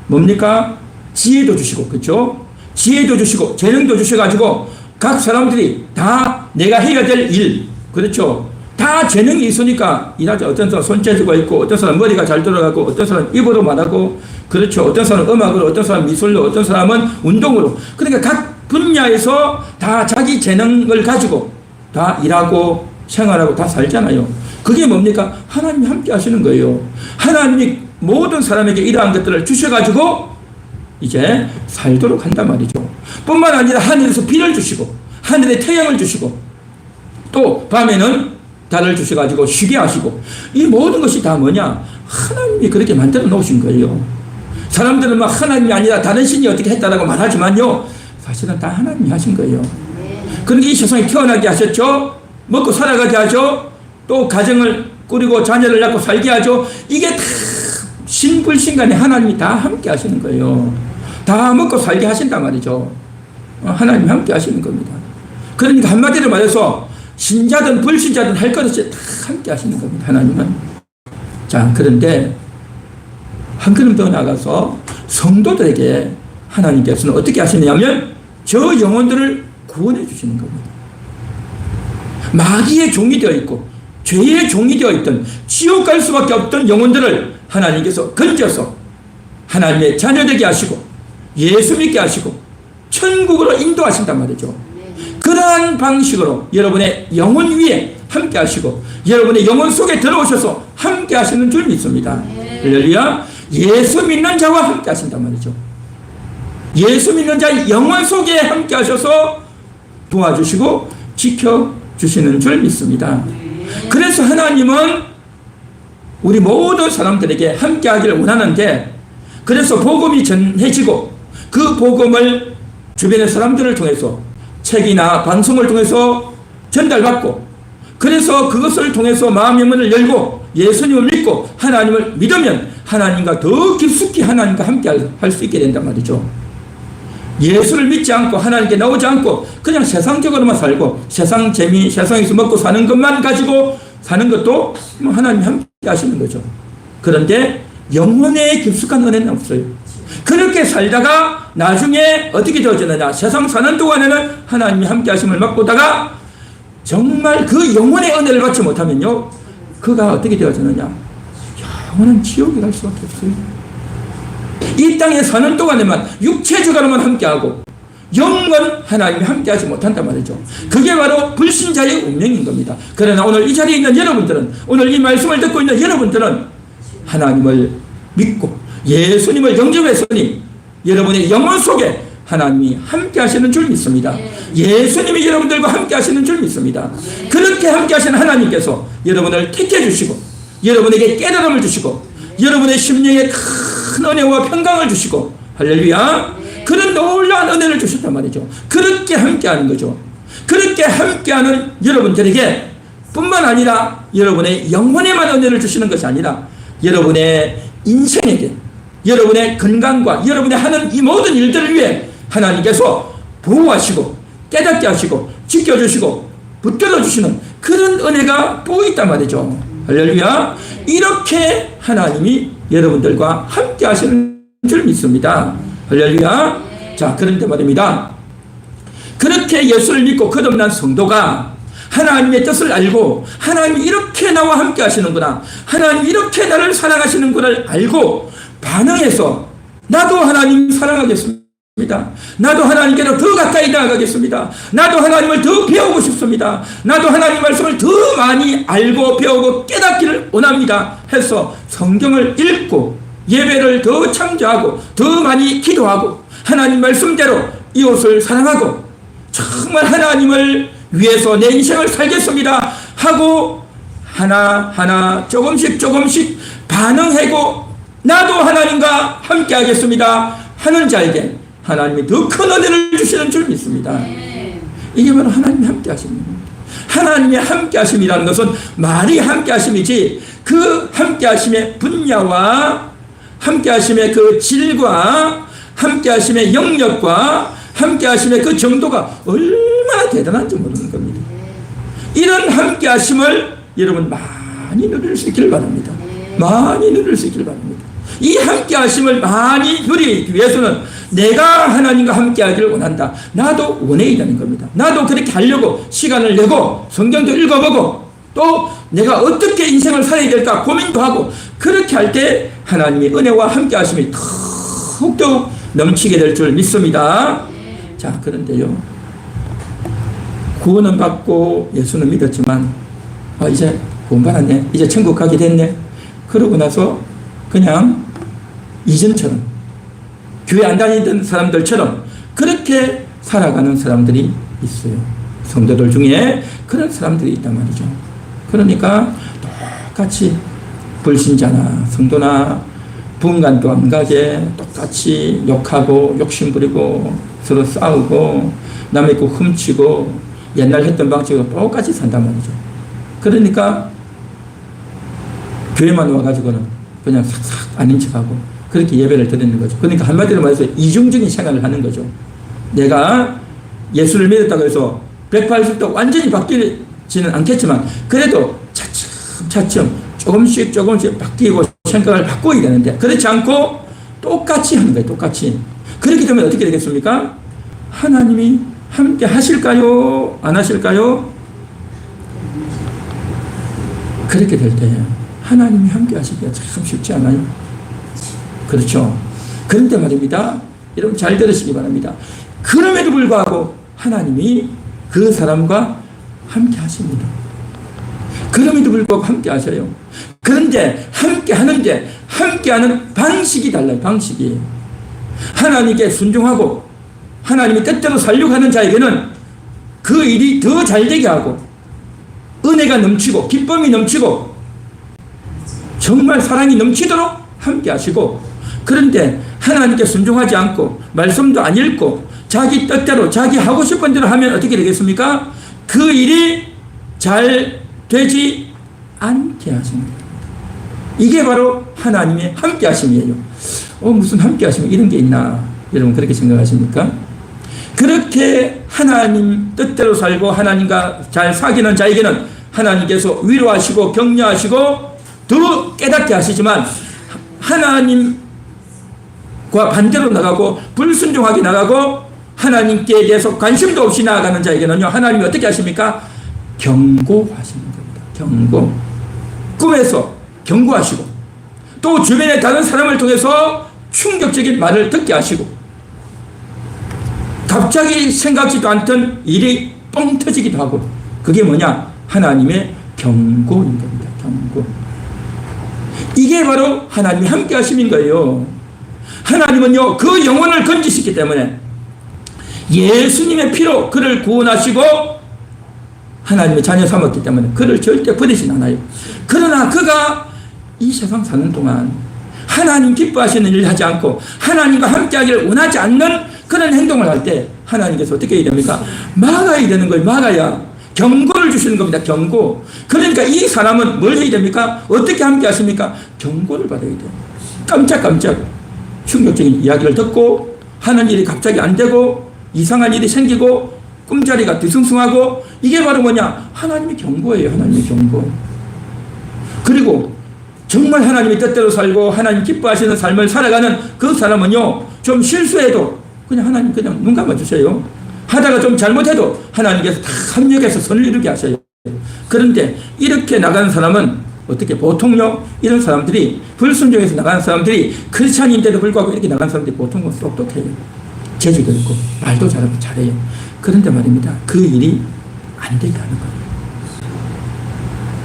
뭡니까? 지혜도 주시고 그렇죠. 지혜도 주시고 재능도 주셔가지고 각 사람들이 다 내가 해야 될 일 그렇죠. 다 재능이 있으니까 일하죠. 어떤 사람 손재주가 있고 어떤 사람 머리가 잘 돌아가고 어떤 사람 입으로 말하고 그렇죠. 어떤 사람은 음악으로 어떤 사람은 미술로 어떤 사람은 운동으로 그러니까 각 분야에서 다 자기 재능을 가지고 다 일하고 생활하고 다 살잖아요. 그게 뭡니까? 하나님이 함께 하시는 거예요. 하나님이 모든 사람에게 이러한 것들을 주셔가지고 이제 살도록 한단 말이죠. 뿐만 아니라 하늘에서 비를 주시고 하늘에 태양을 주시고 또 밤에는 달을 주셔가지고 쉬게 하시고 이 모든 것이 다 뭐냐? 하나님이 그렇게 만들어 놓으신 거예요. 사람들은 막 하나님이 아니라 다른 신이 어떻게 했다라고 말하지만요 사실은 다 하나님이 하신 거예요. 그러니까 이 세상에 태어나게 하셨죠. 먹고 살아가게 하죠. 또 가정을 꾸리고 자녀를 낳고 살게 하죠. 이게 다 신불신간에 하나님이 다 함께 하시는 거예요. 다 먹고 살게 하신단 말이죠. 하나님이 함께 하시는 겁니다. 그러니까 한마디로 말해서 신자든 불신자든 할 것 없이 다 함께 하시는 겁니다. 하나님은. 자, 그런데 한 걸음 더 나가서 성도들에게 하나님께서는 어떻게 하시냐면 저 영혼들을 구원해 주시는 겁니다. 마귀의 종이 되어 있고 죄의 종이 되어 있던 지옥 갈 수밖에 없던 영혼들을 하나님께서 건져서 하나님의 자녀되게 하시고 예수 믿게 하시고 천국으로 인도하신단 말이죠. 그러한 방식으로 여러분의 영혼 위에 함께 하시고 여러분의 영혼 속에 들어오셔서 함께 하시는 줄 믿습니다. 할렐루야. 예수 믿는 자와 함께 하신단 말이죠. 예수 믿는 자 영혼 속에 함께 하셔서 도와주시고 지켜주시는 줄 믿습니다. 그래서 하나님은 우리 모든 사람들에게 함께 하기를 원하는데 그래서 복음이 전해지고 그 복음을 주변의 사람들을 통해서 책이나 방송을 통해서 전달받고 그래서 그것을 통해서 마음의 문을 열고 예수님을 믿고 하나님을 믿으면 하나님과 더 깊숙이 하나님과 함께 할 수 있게 된단 말이죠. 예수를 믿지 않고 하나님께 나오지 않고 그냥 세상적으로만 살고 세상 재미 세상에서 먹고 사는 것만 가지고 사는 것도 하나님이 함께 하시는 거죠. 그런데 영혼의 깊숙한 은혜는 없어요. 그렇게 살다가 나중에 어떻게 되어지느냐 세상 사는 동안에는 하나님이 함께 하심을 맛보다가 정말 그 영혼의 은혜를 받지 못하면요 그가 어떻게 되어지느냐 영원한 지옥에 갈 수밖에 없어요. 이 땅에 사는 동안에만 육체적으로만 함께하고 영원 하나님이 함께하지 못한단 말이죠. 그게 바로 불신자의 운명인 겁니다. 그러나 오늘 이 자리에 있는 여러분들은 오늘 이 말씀을 듣고 있는 여러분들은 하나님을 믿고 예수님을 영접했으니 여러분의 영혼 속에 하나님이 함께 하시는 줄 믿습니다. 예수님이 여러분들과 함께 하시는 줄 믿습니다. 그렇게 함께 하시는 하나님께서 여러분을 택해 주시고 여러분에게 깨달음을 주시고 여러분의 심령에 큰 은혜와 평강을 주시고 할렐루야, 그런 놀라운 은혜를 주셨단 말이죠. 그렇게 함께하는 거죠. 그렇게 함께하는 여러분들에게 뿐만 아니라 여러분의 영혼에만 은혜를 주시는 것이 아니라 여러분의 인생에게, 여러분의 건강과 여러분의 하는 이 모든 일들을 위해 하나님께서 보호하시고 깨닫게 하시고 지켜주시고 붙들어 주시는 그런 은혜가 또 있단 말이죠. 할렐루야. 이렇게 하나님이 여러분들과 함께 하시는 줄 믿습니다. 할렐루야. 자, 그런데 말입니다. 그렇게 예수를 믿고 거듭난 성도가 하나님의 뜻을 알고 하나님이 이렇게 나와 함께 하시는구나, 하나님이 이렇게 나를 사랑하시는 것을 알고 반응해서 나도 하나님 사랑하겠습니다. 나도 하나님께로 더 가까이 나아가겠습니다. 나도 하나님을 더 배우고 싶습니다. 나도 하나님 말씀을 더 많이 알고 배우고 깨닫기를 원합니다 해서 성경을 읽고 예배를 더 창조하고 더 많이 기도하고 하나님 말씀대로 이웃을 사랑하고 정말 하나님을 위해서 내 인생을 살겠습니다 하고 하나하나 조금씩 반응하고 나도 하나님과 함께 하겠습니다 하는 자에게 하나님이 더 큰 은혜를 주시는 줄 믿습니다. 이게 바로 하나님이 함께 하십니다. 하나님의 함께 하심이라는 것은 말이 함께 하심이지 그 함께 하심의 분야와 함께 하심의 그 질과 함께 하심의 영역과 함께 하심의 그 정도가 얼마나 대단한지 모르는 겁니다. 이런 함께 하심을 여러분 많이 누릴 수 있기를 바랍니다. 많이 누릴 수 있기를 바랍니다. 이 함께 하심을 많이 누리기 위해서는 내가 하나님과 함께 하기를 원한다. 나도 원해야 되는 겁니다. 나도 그렇게 하려고 시간을 내고 성경도 읽어보고 또 내가 어떻게 인생을 살아야 될까 고민도 하고 그렇게 할 때 하나님의 은혜와 함께 하심이 더욱더욱 넘치게 될 줄 믿습니다. 자, 그런데요, 구원은 받고 예수는 믿었지만 이제 구원 받았네, 이제 천국 가게 됐네, 그러고 나서 그냥 이전처럼 교회 안 다니던 사람들처럼 그렇게 살아가는 사람들이 있어요. 성도들 중에 그런 사람들이 있단 말이죠. 그러니까 똑같이 불신자나 성도나 분간도 안 가게 똑같이 욕하고 욕심부리고 서로 싸우고 남의 거 훔치고 옛날 했던 방식으로 똑같이 산단 말이죠. 그러니까 교회만 와가지고는 그냥 싹싹 아닌 척하고 그렇게 예배를 드리는 거죠. 그러니까 한마디로 말해서 이중적인 생활을 하는 거죠. 내가 예수를 믿었다고 해서 180도 완전히 바뀌지는 않겠지만 그래도 차츰 조금씩 바뀌고 생각을 바꿔야 되는데 그렇지 않고 똑같이 하는 거예요. 똑같이. 그렇게 되면 어떻게 되겠습니까? 하나님이 함께 하실까요? 안 하실까요? 그렇게 될 때 하나님이 함께 하시기가 참 쉽지 않아요. 그렇죠. 그런데 말입니다. 여러분 잘 들으시기 바랍니다. 그럼에도 불구하고 하나님이 그 사람과 함께 하십니다. 그럼에도 불구하고 함께 하셔요. 그런데 함께 하는데 함께하는 방식이 달라요. 방식이. 하나님께 순종하고 하나님이 뜻대로 살려고 하는 자에게는 그 일이 더 잘되게 하고 은혜가 넘치고 기쁨이 넘치고 정말 사랑이 넘치도록 함께 하시고, 그런데 하나님께 순종하지 않고 말씀도 안 읽고 자기 뜻대로 자기 하고 싶은 대로 하면 어떻게 되겠습니까? 그 일이 잘 되지 않게 하십니다. 이게 바로 하나님의 함께 하심이에요. 무슨 함께 하심 이런 게 있나? 여러분 그렇게 생각하십니까? 그렇게 하나님 뜻대로 살고 하나님과 잘 사귀는 자에게는 하나님께서 위로하시고 격려하시고 더 깨닫게 하시지만 하나님과 반대로 나가고 불순종하게 나가고 하나님께 대해서 관심도 없이 나아가는 자에게는요, 하나님이 어떻게 하십니까? 경고하시는 겁니다. 경고. 꿈에서 경고하시고 또 주변의 다른 사람을 통해서 충격적인 말을 듣게 하시고 갑자기 생각지도 않던 일이 뻥 터지기도 하고, 그게 뭐냐? 하나님의 경고인 겁니다. 경고. 이게 바로 하나님이 함께 하심인 거예요. 하나님은요, 그 영혼을 건지시기 때문에 예수님의 피로 그를 구원하시고 하나님의 자녀 삼았기 때문에 그를 절대 버리진 않아요. 그러나 그가 이 세상 사는 동안 하나님 기뻐하시는 일을 하지 않고 하나님과 함께하기를 원하지 않는 그런 행동을 할 때 하나님께서 어떻게 해야 됩니까? 막아야 되는 거예요. 막아야. 경고를 주시는 겁니다. 경고. 그러니까 이 사람은 뭘 해야 됩니까? 어떻게 함께 하십니까? 경고를 받아야 돼요. 깜짝깜짝 충격적인 이야기를 듣고 하는 일이 갑자기 안 되고 이상한 일이 생기고 꿈자리가 뒤숭숭하고 이게 바로 뭐냐? 하나님의 경고예요. 하나님의 경고. 그리고 정말 하나님의 뜻대로 살고 하나님 기뻐하시는 삶을 살아가는 그 사람은요, 좀 실수해도 그냥 하나님 그냥 눈 감아주세요. 하다가 좀 잘못해도 하나님께서 다 합력해서 선을 이루게 하셔요. 그런데 이렇게 나가는 사람은 어떻게 보통요, 이런 사람들이 불순종해서 나가는 사람들이 크리스찬인데도 불구하고 이렇게 나가는 사람들이 보통은 똑똑해요. 재주도 있고 말도 잘하고 잘해요. 그런데 말입니다, 그 일이 안 되게 하는 거예요.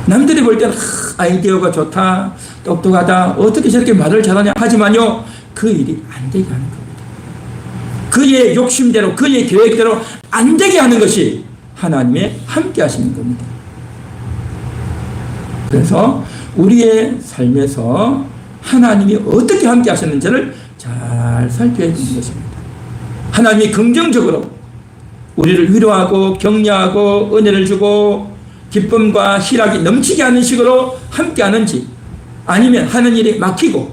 남들이 볼 때는 아이디어가 좋다, 똑똑하다, 어떻게 저렇게 말을 잘하냐 하지만요, 그 일이 안 되게 하는 겁니다. 그의 욕심대로 그의 계획대로 안 되게 하는 것이 하나님의 함께 하시는 겁니다. 그래서 우리의 삶에서 하나님이 어떻게 함께 하시는지를 잘 살펴야 되는 것입니다. 하나님이 긍정적으로 우리를 위로하고 격려하고 은혜를 주고 기쁨과 희락이 넘치게 하는 식으로 함께 하는지, 아니면 하는 일이 막히고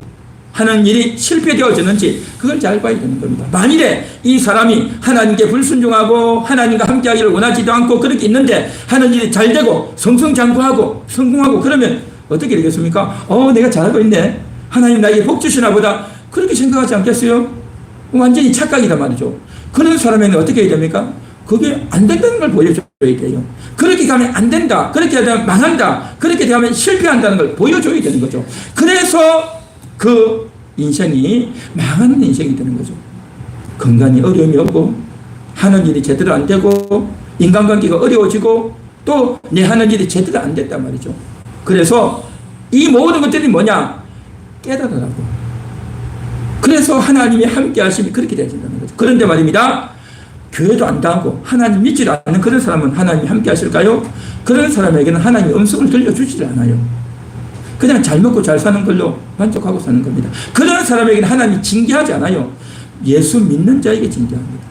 하는 일이 실패되어지는지 그걸 잘 봐야 되는 겁니다. 만일에 이 사람이 하나님께 불순종하고 하나님과 함께하기를 원하지도 않고 그렇게 있는데 하는 일이 잘 되고 성성장구하고 성공하고 그러면 어떻게 되겠습니까? 내가 잘하고 있네, 하나님 나에게 복 주시나 보다, 그렇게 생각하지 않겠어요? 완전히 착각이다 말이죠. 그런 사람에는 어떻게 해야 됩니까? 그게 안 된다는 걸 보여줘야 돼요. 그렇게 가면 안 된다, 그렇게 하면 망한다, 그렇게 되면 실패한다는 걸 보여줘야 되는 거죠. 그래서 그 인생이 망하는 인생이 되는 거죠. 건강이 어려움이 없고 하는 일이 제대로 안 되고 인간관계가 어려워지고 또 내 하는 일이 제대로 안 됐단 말이죠. 그래서 이 모든 것들이 뭐냐? 깨달으라고. 그래서 하나님이 함께 하심이 그렇게 되어진다는 거죠. 그런데 말입니다, 교회도 안 다하고 하나님 믿지 않는 그런 사람은 하나님이 함께 하실까요? 그런 사람에게는 하나님이 음성을 들려주지 않아요. 그냥 잘 먹고 잘 사는 걸로 만족하고 사는 겁니다. 그런 사람에게는 하나님이 징계하지 않아요. 예수 믿는 자에게 징계합니다.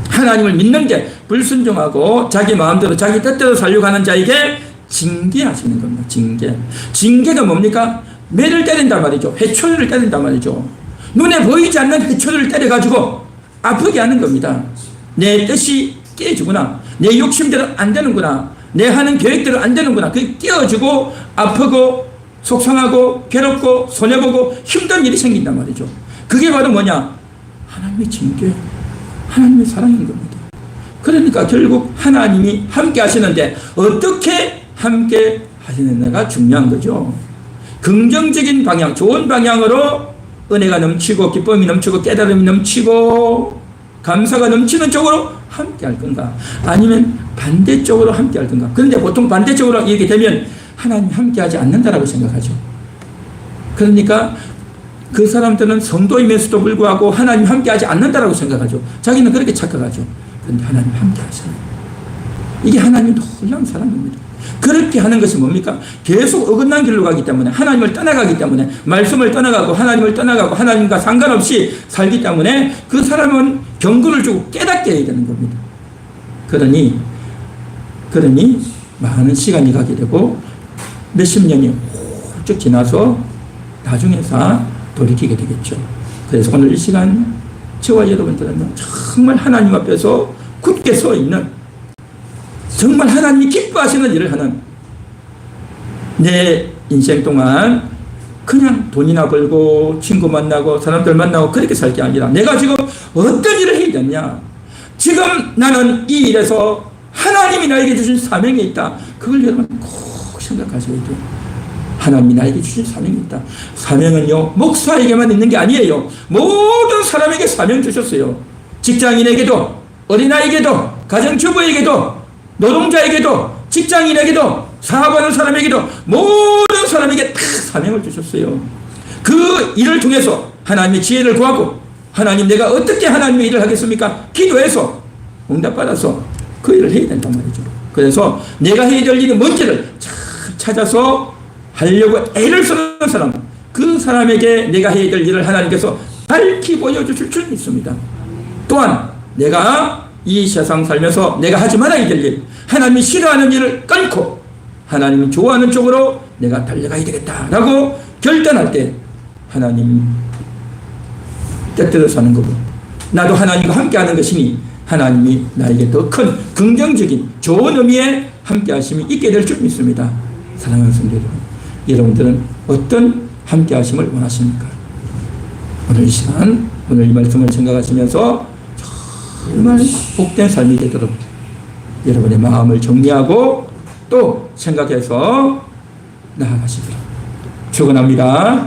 하나님을 믿는 게 불순종하고 자기 마음대로 자기 뜻대로 살려고 하는 자에게 징계하시는 겁니다. 징계가 뭡니까? 매를 때린단 말이죠. 회초리를 때린단 말이죠. 눈에 보이지 않는 회초리를 때려가지고 아프게 하는 겁니다. 내 뜻이 깨지구나, 내 욕심대로 안 되는구나, 내 하는 계획대로 안 되는구나, 그게 깨어지고 아프고 속상하고 괴롭고 손해보고 힘든 일이 생긴단 말이죠. 그게 바로 뭐냐? 하나님의 징계, 하나님의 사랑인 겁니다. 그러니까 결국 하나님이 함께 하시는데 어떻게 함께 하시느냐가 중요한 거죠. 긍정적인 방향, 좋은 방향으로 은혜가 넘치고 기쁨이 넘치고 깨달음이 넘치고 감사가 넘치는 쪽으로 함께 할 건가, 아니면 반대쪽으로 함께 할 건가. 그런데 보통 반대쪽으로 이렇게 되면 하나님 함께 하지 않는다라고 생각하죠. 그러니까 그 사람들은 성도이면서도 불구하고 하나님 함께 하지 않는다라고 생각하죠. 자기는 그렇게 착각하죠. 그런데 하나님 함께 하셔요. 이게 하나님의 놀라운 사랑입니다. 그렇게 하는 것이 뭡니까? 계속 어긋난 길로 가기 때문에, 하나님을 떠나가기 때문에, 말씀을 떠나가고 하나님을 떠나가고 하나님과 상관없이 살기 때문에 그 사람은 경고를 주고 깨닫게 해야 되는 겁니다. 그러니 많은 시간이 가게 되고 몇십 년이 훌쩍 지나서 나중에 다 돌이키게 되겠죠. 그래서 오늘 이 시간 저와 여러분들은 정말 하나님 앞에서 굳게 서 있는, 정말 하나님이 기뻐하시는 일을 하는, 내 인생 동안 그냥 돈이나 벌고 친구 만나고 사람들 만나고 그렇게 살 게 아니라 내가 지금 어떤 일을 해야 되냐, 지금 나는 이 일에서 하나님이 나에게 주신 사명이 있다. 그걸 여러분 꼭 생각하셔야 돼요. 하나님이 나에게 주신 사명이 있다. 사명은요, 목사에게만 있는 게 아니에요. 모든 사람에게 사명 주셨어요. 직장인에게도, 어린아이에게도, 가정주부에게도, 노동자에게도, 직장인에게도, 사업하는 사람에게도, 모든 사람에게 다 사명을 주셨어요. 그 일을 통해서 하나님의 지혜를 구하고 하나님 내가 어떻게 하나님의 일을 하겠습니까? 기도해서 응답받아서 그 일을 해야 된단 말이죠. 그래서 내가 해야 될 일이 뭔지를 찾아서 하려고 애를 쓰는 사람, 그 사람에게 내가 해야 될 일을 하나님께서 밝히 보여주실 줄 믿습니다. 또한 내가 이 세상 살면서 내가 하지 말아야 될 일, 하나님이 싫어하는 일을 끊고 하나님이 좋아하는 쪽으로 내가 달려가야 되겠다라고 결단할 때 하나님 뜻대로 사는 거고, 나도 하나님과 함께하는 것이니 하나님이 나에게 더 큰 긍정적인 좋은 의미의 함께하심이 있게 될 줄 믿습니다. 사랑하는 성도 여러분, 여러분들은 어떤 함께하심을 원하십니까? 오늘 이 시간, 오늘 이 말씀을 생각하시면서 정말 복된 삶이 되도록 여러분의 마음을 정리하고 또 생각해서 나아가시도록 축원합니다.